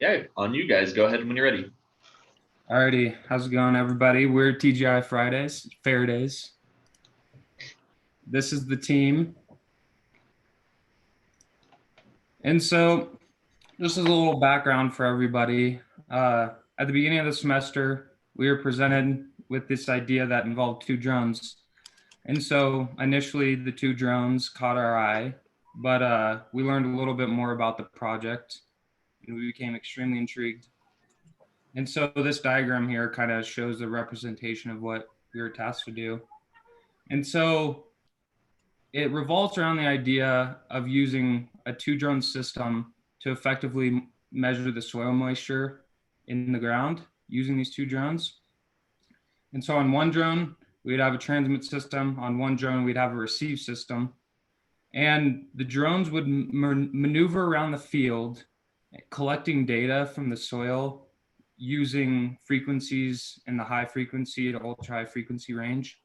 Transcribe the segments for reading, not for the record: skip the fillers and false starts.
Okay, on you guys. Go ahead when you're ready. Alrighty, how's it going, everybody? We're TGI Fridays, Fair Days. This is the team. And so, just as a little background for everybody, at the beginning of the semester, we were presented with this idea that involved two drones. And so, initially, the two drones caught our eye, but we learned a little bit more about the project, and we became extremely intrigued. And so, this diagram here kind of shows the representation of what we were tasked to do. And so, it revolves around the idea of using a two-drone system to effectively measure the soil moisture in the ground using these two drones. And so on one drone, we'd have a transmit system. On one drone, we'd have a receive system. And the drones would maneuver around the field, collecting data from the soil using frequencies in the high frequency to ultra high frequency range.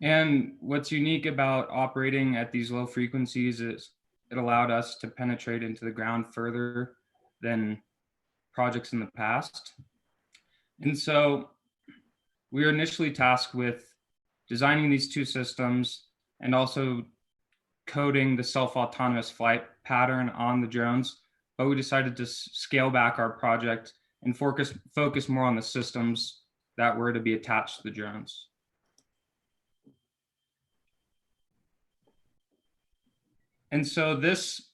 And what's unique about operating at these low frequencies is it allowed us to penetrate into the ground further than projects in the past. And so we were initially tasked with designing these two systems and also coding the self-autonomous flight pattern on the drones, but we decided to scale back our project and focus more on the systems that were to be attached to the drones. And so this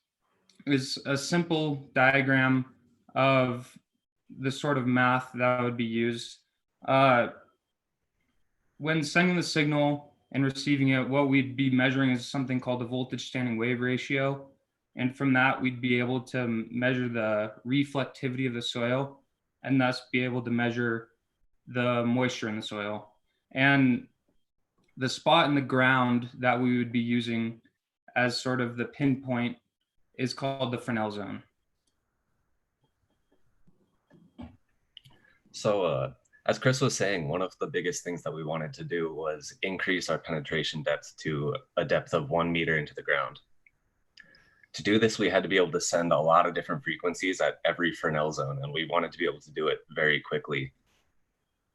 is a simple diagram of the sort of math that would be used. When sending the signal and receiving it, what we'd be measuring is something called the voltage standing wave ratio. And from that, we'd be able to measure the reflectivity of the soil and thus be able to measure the moisture in the soil. And the spot in the ground that we would be using as sort of the pinpoint is called the Fresnel zone. So as Chris was saying, one of the biggest things that we wanted to do was increase our penetration depth to a depth of 1 meter into the ground. To do this, we had to be able to send a lot of different frequencies at every Fresnel zone, and we wanted to be able to do it very quickly.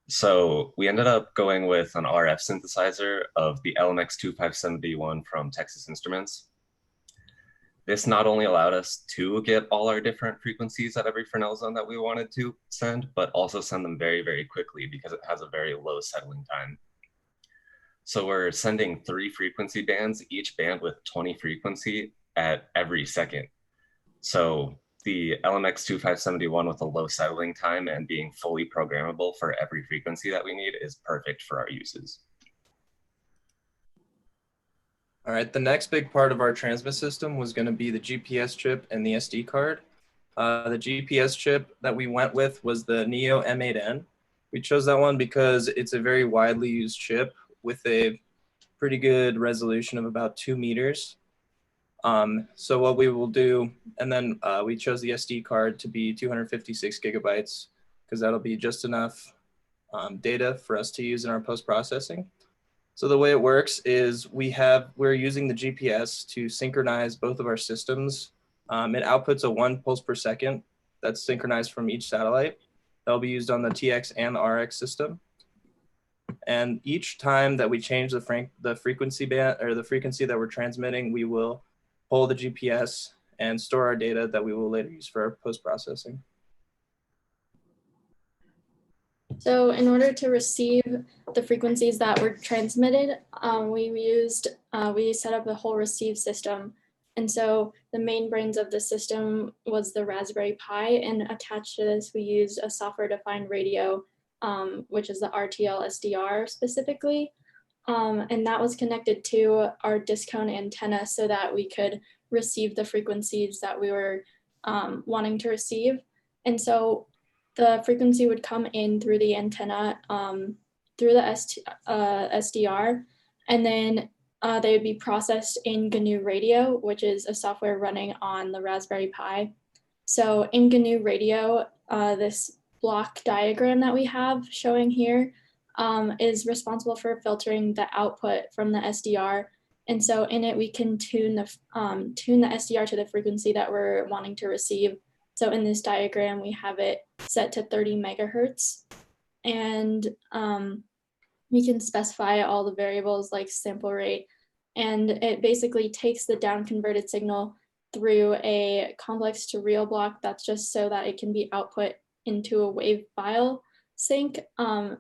So we ended up going with an RF synthesizer of the LMX2571 from Texas Instruments. This not only allowed us to get all our different frequencies at every Fresnel zone that we wanted to send, but also send them very, very quickly because it has a very low settling time. So we're sending 3 frequency bands, each band with 20 frequency at every second. So the LMX2571 with a low settling time and being fully programmable for every frequency that we need is perfect for our uses. All right, the next big part of our transmit system was going to be the GPS chip and the SD card. The GPS chip that we went with was the Neo M8N. We chose that one because it's a very widely used chip with a pretty good resolution of about 2 meters. So what we will do, and then we chose the SD card to be 256 gigabytes because that'll be just enough data for us to use in our post-processing. So the way it works is we're using the GPS to synchronize both of our systems. It outputs a 1 pulse per second that's synchronized from each satellite. That'll be used on the TX and the RX system. And each time that we change the frequency band or the frequency that we're transmitting, we will pull the GPS and store our data that we will later use for our post-processing. So in order to receive the frequencies that were transmitted, we set up a whole receive system. And so the main brains of the system was the Raspberry Pi, and attached to this, we used a software-defined radio, which is the RTL SDR specifically. And that was connected to our disc cone antenna so that we could receive the frequencies that we were wanting to receive. And so the frequency would come in through the antenna, through the SDR, and then they would be processed in GNU Radio, which is a software running on the Raspberry Pi. So in GNU Radio, this block diagram that we have showing here is responsible for filtering the output from the SDR. And so in it, we can tune the SDR to the frequency that we're wanting to receive. So in this diagram, we have it set to 30 megahertz. And we can specify all the variables like sample rate. And it basically takes the down converted signal through a complex to real block. That's just so that it can be output into a wave file sync. And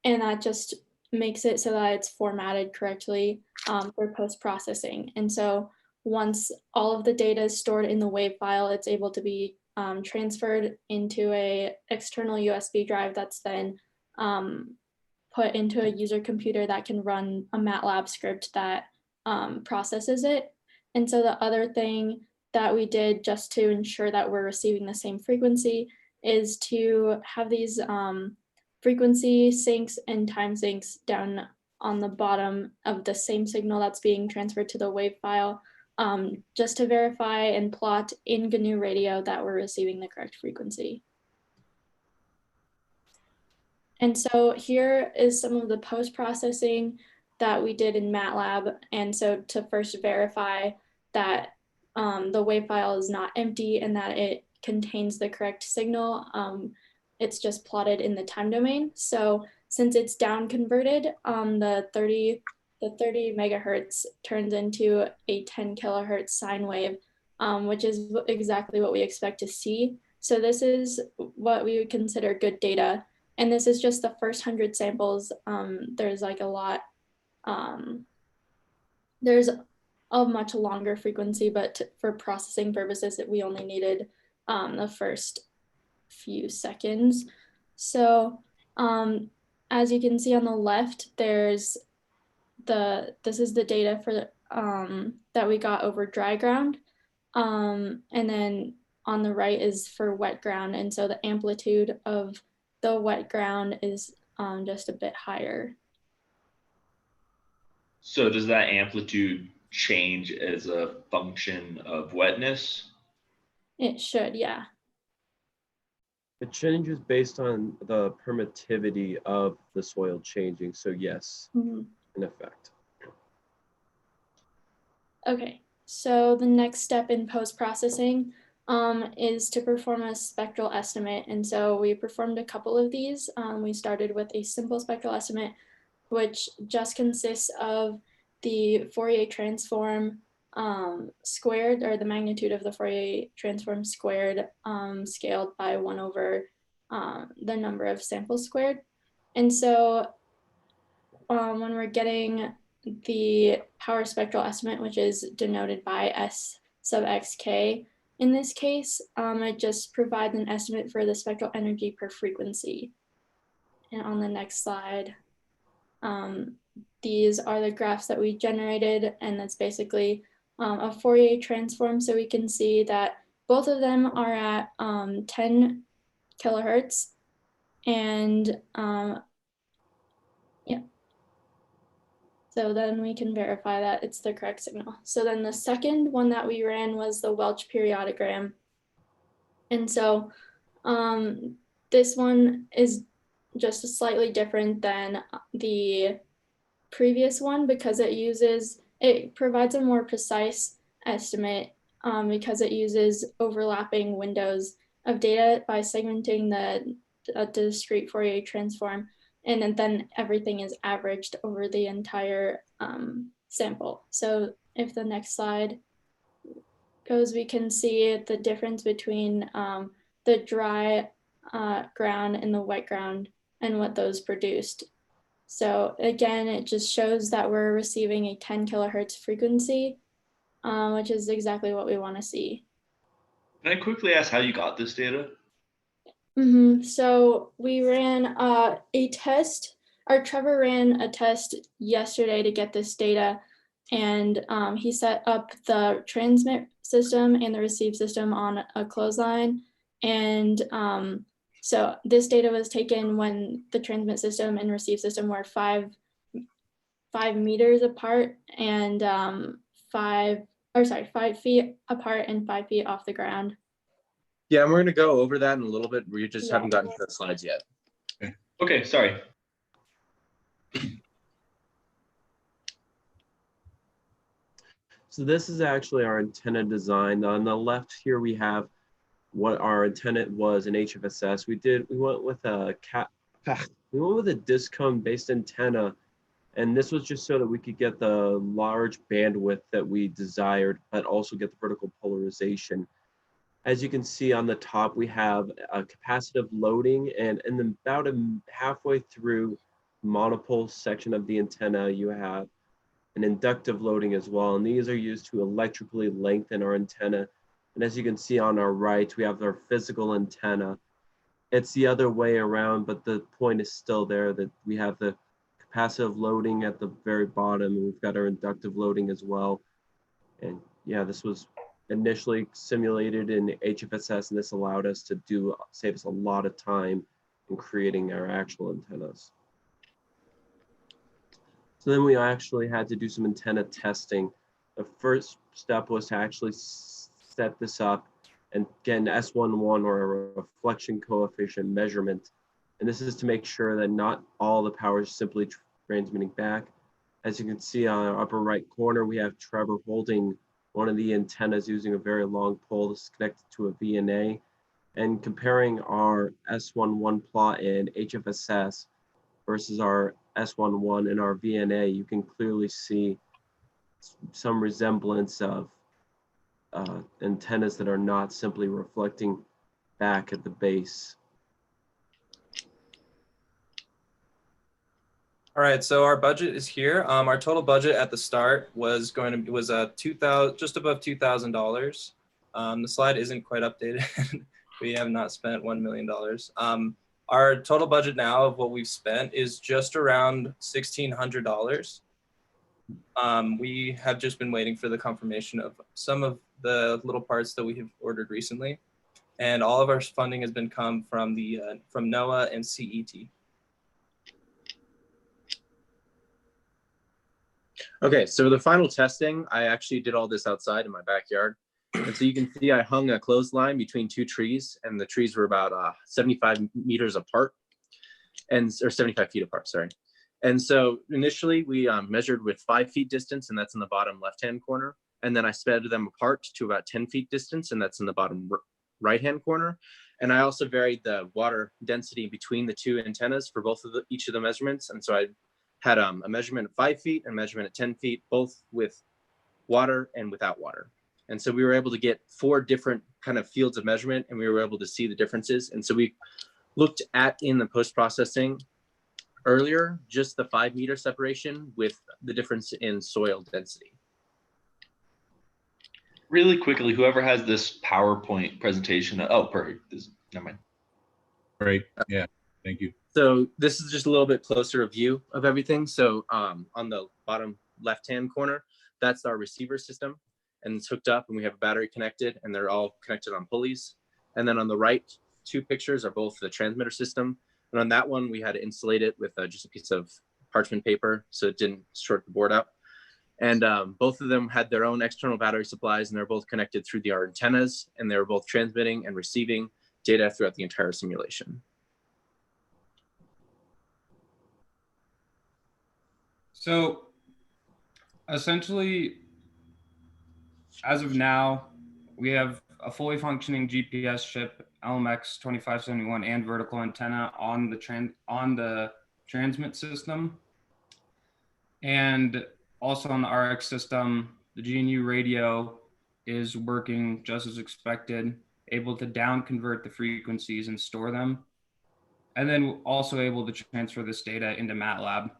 that just makes it so that it's formatted correctly for post-processing. And so once all of the data is stored in the wave file, it's able to be transferred into a external USB drive that's then put into a user computer that can run a MATLAB script that processes it. And so the other thing that we did just to ensure that we're receiving the same frequency is to have these frequency sinks and time sinks down on the bottom of the same signal that's being transferred to the wave file, just to verify and plot in GNU radio that we're receiving the correct frequency. And so here is some of the post-processing that we did in MATLAB. And so to first verify that the wave file is not empty and that it contains the correct signal, it's just plotted in the time domain. So since it's down converted, the 30 megahertz turns into a 10 kilohertz sine wave, which is exactly what we expect to see. So this is what we would consider good data. And this is just the first 100 samples. There's like a lot, there's a much longer frequency, but for processing purposes, we only needed the first few seconds. So as you can see on the left, there's this is the data for that we got over dry ground. And then on the right is for wet ground. And so the amplitude of the wet ground is just a bit higher. So does that amplitude change as a function of wetness? It should, yeah. It changes based on the permittivity of the soil changing. So yes, in effect. Okay, so the next step in post-processing is to perform a spectral estimate. And so we performed a couple of these. We started with a simple spectral estimate, which just consists of the Fourier transform squared, or the magnitude of the Fourier transform squared, scaled by 1 over the number of samples squared. And so when we're getting the power spectral estimate, which is denoted by S sub xk, in this case, it just provides an estimate for the spectral energy per frequency. And on the next slide, these are the graphs that we generated, and that's basically a Fourier transform. So we can see that both of them are at 10 kilohertz, and yeah. So then we can verify that it's the correct signal. So then the second one that we ran was the Welch periodogram. And so this one is just slightly different than the previous one because it provides a more precise estimate because it uses overlapping windows of data by segmenting the discrete Fourier transform, and then everything is averaged over the entire sample. So if the next slide goes, we can see the difference between the dry ground and the wet ground and what those produced. So again, it just shows that we're receiving a 10 kilohertz frequency, which is exactly what we want to see. Can I quickly ask how you got this data? So we ran a test, or Trevor ran a test yesterday to get this data, and he set up the transmit system and the receive system on a clothesline. And so this data was taken when the transmit system and receive system were 5 meters apart and 5 feet apart and 5 feet off the ground. Yeah, and we're going to go over that in a little bit. We just haven't gotten to the slides yet. Okay, sorry. So this is actually our antenna design. On the left here, we have what our antenna was in HFSS. We went with a disc cone based antenna, and this was just so that we could get the large bandwidth that we desired, but also get the vertical polarization. As you can see on the top, we have a capacitive loading, and about halfway through monopole section of the antenna, you have an inductive loading as well. And these are used to electrically lengthen our antenna. And as you can see on our right, we have our physical antenna. It's the other way around, but the point is still there, that we have the capacitive loading at the very bottom, and we've got our inductive loading as well. And yeah, this was initially simulated in HFSS, and this allowed us to save us a lot of time in creating our actual antennas. So then we actually had to do some antenna testing. The first step was to actually set this up and get an S11 or a reflection coefficient measurement. And this is to make sure that not all the power is simply transmitting back. As you can see on our upper right corner, we have Trevor holding one of the antennas using a very long pole. This is connected to a VNA. And comparing our S11 plot in HFSS versus our S11 in our VNA, you can clearly see some resemblance of antennas that are not simply reflecting back at the base. All right, so our budget is here. Our total budget at the start was just above $2,000. The slide isn't quite updated. We have not spent $1 million. Our total budget now of what we've spent is just around $1,600. We have just been waiting for the confirmation of some of the little parts that we have ordered recently, and all of our funding has been come from NOAA and CET. Okay, so the final testing, I actually did all this outside in my backyard. And so you can see I hung a clothesline between two trees, and the trees were about 75 meters apart, or 75 feet apart, sorry. And so initially we measured with 5 feet distance, and that's in the bottom left-hand corner. And then I sped them apart to about 10 feet distance, and that's in the bottom right-hand corner. And I also varied the water density between the two antennas for each of the measurements. And so I had a measurement of 5 feet and a measurement at 10 feet, both with water and without water. And so we were able to get 4 different kind of fields of measurement, and we were able to see the differences. And so we looked at, in the post-processing earlier, just the 5 meter separation with the difference in soil density. Really quickly, whoever has this PowerPoint presentation, oh, perfect. Never mind. Great, yeah, thank you. So this is just a little bit closer view of everything. So on the bottom left-hand corner, that's our receiver system, and it's hooked up, and we have a battery connected, and they're all connected on pulleys. And then on the right, 2 pictures are both the transmitter system. And on that one, we had to insulate it with just a piece of parchment paper so it didn't short the board out. And both of them had their own external battery supplies, and they're both connected through our antennas, and they were both transmitting and receiving data throughout the entire simulation. So essentially, as of now, we have a fully functioning GPS chip, LMX 2571, and vertical antenna on the transmit system. And also on the RX system, the GNU radio is working just as expected, able to down convert the frequencies and store them. And then also able to transfer this data into MATLAB.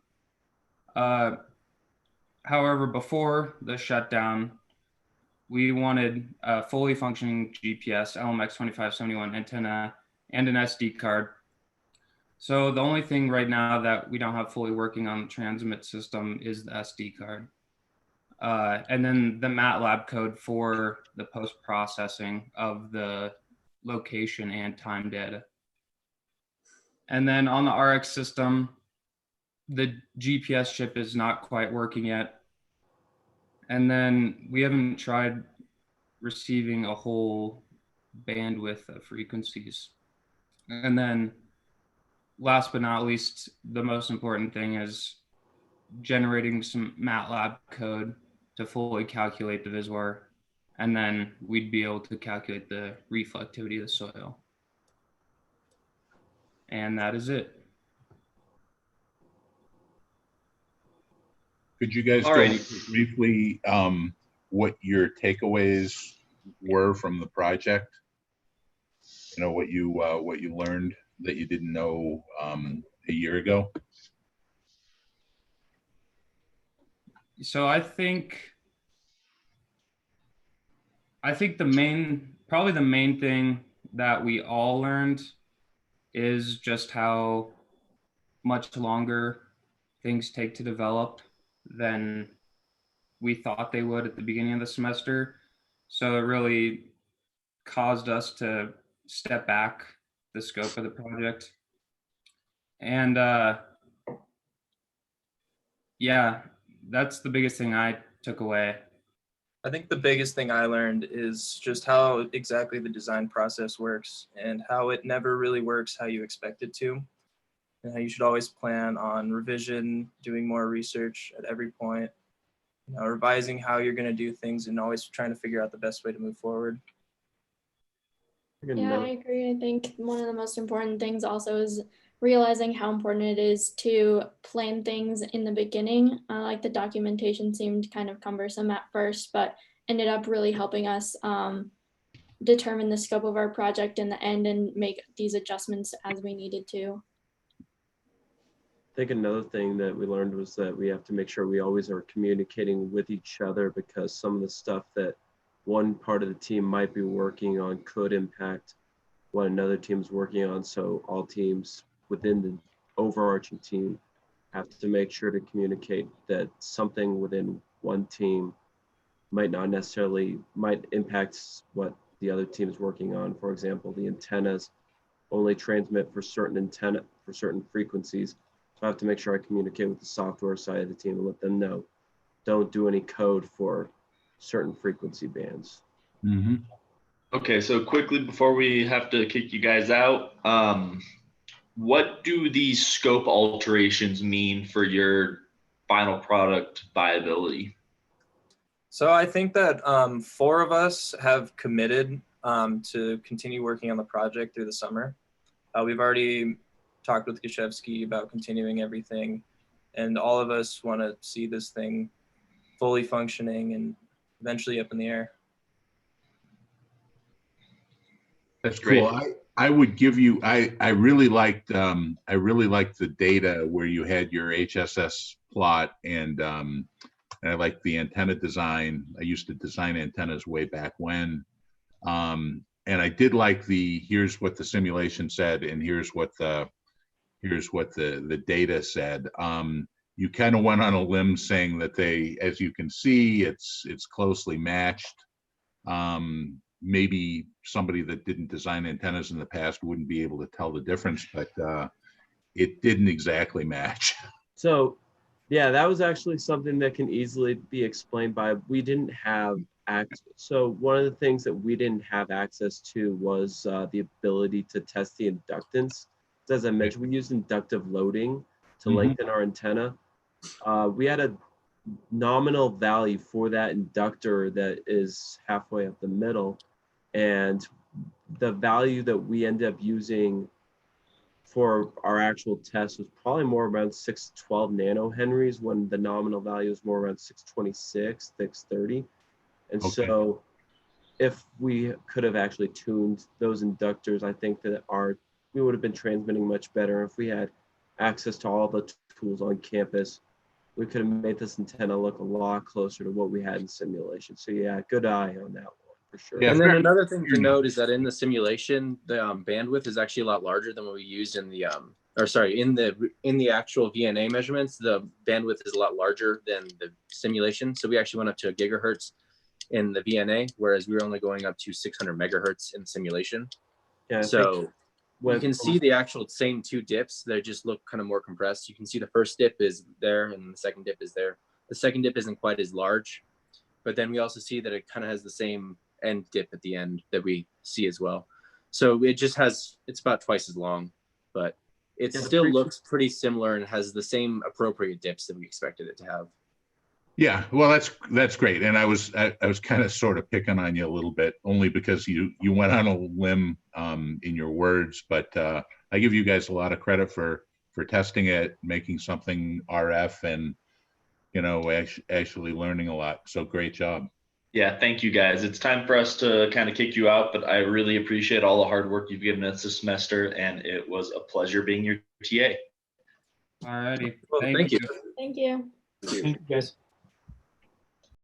However, before the shutdown, we wanted a fully functioning GPS, LMX 2571 antenna, and an SD card. So the only thing right now that we don't have fully working on the transmit system is the SD card. And then the MATLAB code for the post-processing of the location and time data. And then on the RX system, the GPS chip is not quite working yet. And then we haven't tried receiving a whole bandwidth of frequencies. And then last but not least, the most important thing is generating some MATLAB code to fully calculate the VISWAR and then we'd be able to calculate the reflectivity of the soil. And that is it. Could you guys All go right. over briefly what your takeaways were from the project? You know, what you learned that you didn't know a year ago? So I think probably the main thing that we all learned is just how much longer things take to develop than we thought they would at the beginning of the semester. So it really caused us to step back the scope of the project. And yeah, that's the biggest thing I took away. I think the biggest thing I learned is just how exactly the design process works and how it never really works how you expect it to. And how you should always plan on revision, doing more research at every point, revising how you're going to do things and always trying to figure out the best way to move forward. Yeah, I agree. I think one of the most important things also is realizing how important it is to plan things in the beginning. Like the documentation seemed kind of cumbersome at first, but ended up really helping us determine the scope of our project in the end and make these adjustments as we needed to. I think another thing that we learned was that we have to make sure we always are communicating with each other, because some of the stuff that one part of the team might be working on could impact what another team's working on. So all teams within the overarching team have to make sure to communicate that something within one team might impact what the other team is working on. For example, the antennas only transmit for certain frequencies. So I have to make sure I communicate with the software side of the team and let them know, don't do any code for certain frequency bands. Mm-hmm. Okay, so quickly before we have to kick you guys out, what do these scope alterations mean for your final product viability? So I think that 4 of us have committed to continue working on the project through the summer. We've already talked with Gashevsky about continuing everything, and all of us want to see this thing fully functioning and eventually up in the air. That's cool. I would give you, I really liked the data where you had your HSS plot, and I liked the antenna design. I used to design antennas way back when. And I did like here's what the simulation said and here's what the data said. You kind of went on a limb saying that as you can see, it's closely matched. Maybe somebody that didn't design antennas in the past wouldn't be able to tell the difference, but it didn't exactly match. So yeah, that was actually something that can easily be explained by, we didn't have access. So one of the things that we didn't have access to was the ability to test the inductance. As I mentioned, we used inductive loading to lengthen our antenna. We had a nominal value for that inductor that is halfway up the middle, and the value that we ended up using for our actual test was probably more around 612 nanohenries, when the nominal value is more around 626, 630. And Okay. so if we could have actually tuned those inductors, I think that we would have been transmitting much better. If we had access to all the tools on campus, we could have made this antenna look a lot closer to what we had in simulation. So yeah, good eye on that one for sure. Yeah. And then another thing to note is that in the simulation, the bandwidth is actually a lot larger than what we used in the in the actual VNA measurements. The bandwidth is a lot larger than the simulation. So we actually went up to a gigahertz in the VNA, whereas we were only going up to 600 megahertz in the simulation. Yeah. So you can see the actual same 2 dips. They just look kind of more compressed. You can see the first dip is there and the second dip is there. The second dip isn't quite as large, but then we also see that it kind of has the same end dip at the end that we see as well. So it's about twice as long, but it still looks pretty similar and has the same appropriate dips that we expected it to have. Yeah, well, that's great. And I was kind of sort of picking on you a little bit, only because you went on a limb in your words, but I give you guys a lot of credit for testing it, making something RF, and actually learning a lot. So great job. Yeah, thank you guys. It's time for us to kind of kick you out, but I really appreciate all the hard work you've given us this semester, and it was a pleasure being your TA. All righty. Well, thank you. Thank you. Thank you. Thank you, guys.